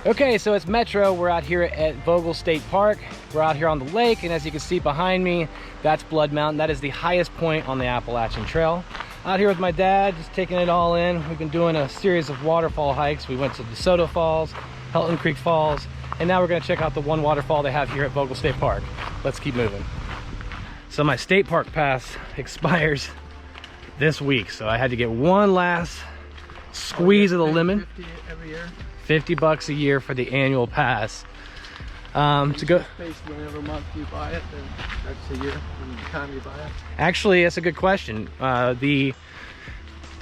Okay, so it's Metro. We're out here at Vogel State Park. We're out here on the lake, and as you can see behind me, that's Blood Mountain. That is the highest point on the Appalachian Trail. Out here with my dad, just taking it all in. We've been doing a series of waterfall hikes. We went to DeSoto Falls, Helton Creek Falls, and now we're gonna check out the one waterfall they have here at Vogel State Park. Let's keep moving. So my state park pass expires this week, so I had to get one last squeeze of the lemon. 50 every year. 50 bucks a year for the annual pass. To go. Basically, whenever month you buy it, then that's a year from the time you buy it. Actually, that's a good question. The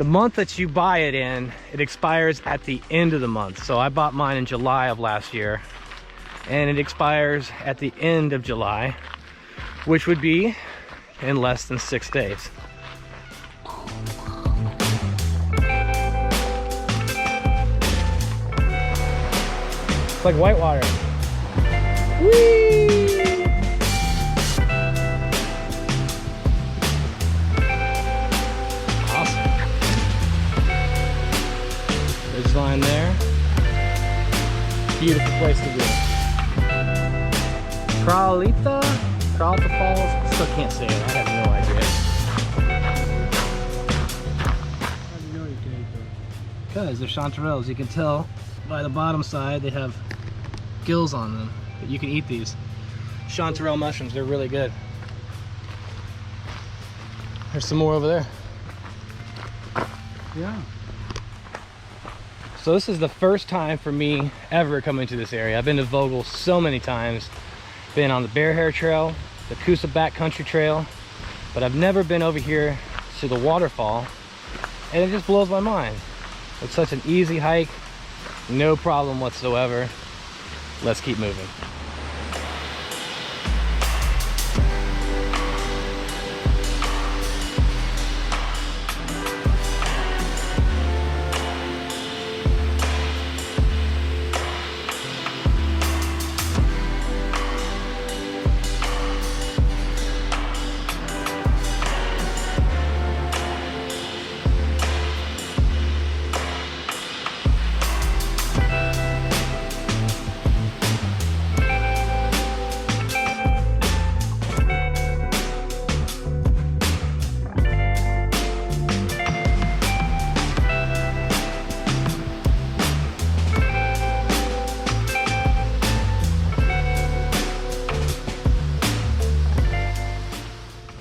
month that you buy it in, it expires at the end of the month. So I bought mine in July of last year, and it expires at the end of July, which would be in less than 6 days. It's like whitewater. Whee! Awesome. Ridge line there. Beautiful place to be. Trahlyta Falls. Still can't say it. I have no idea. How do you know you can't eat those? Because they're chanterelles. You can tell by the bottom side they have gills on them. But you can eat these chanterelle mushrooms. They're really good. There's some more over there. Yeah. So this is the first time for me ever coming to this area. I've been to Vogel so many times. Been on the Bear Hair Trail, the Coosa Backcountry Trail, but I've never been over here to the waterfall, and it just blows my mind. It's such an easy hike, no problem whatsoever. Let's keep moving.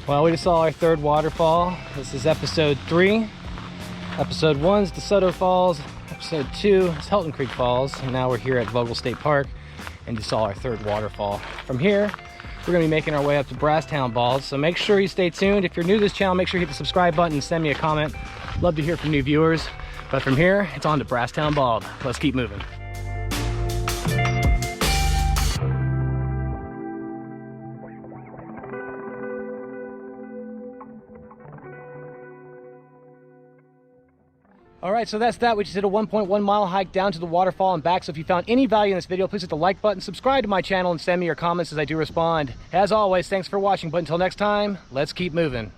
Well, we just saw our third waterfall. This is episode 3. Episode 1 is DeSoto Falls. Episode 2 is Helton Creek Falls. And now we're here at Vogel State Park and just saw our third waterfall. From here, we're gonna be making our way up to Brasstown Balls. So make sure you stay tuned. If you're new to this channel, make sure you hit the subscribe button and send me a comment. Love to hear from new viewers. But from here, it's on to Brasstown Bald. Let's keep moving. All right, so that's that. We just did a 1.1 mile hike down to the waterfall and back. So if you found any value in this video, please hit the like button, subscribe to my channel, and send me your comments as I do respond. As always, thanks for watching. But until next time, let's keep moving.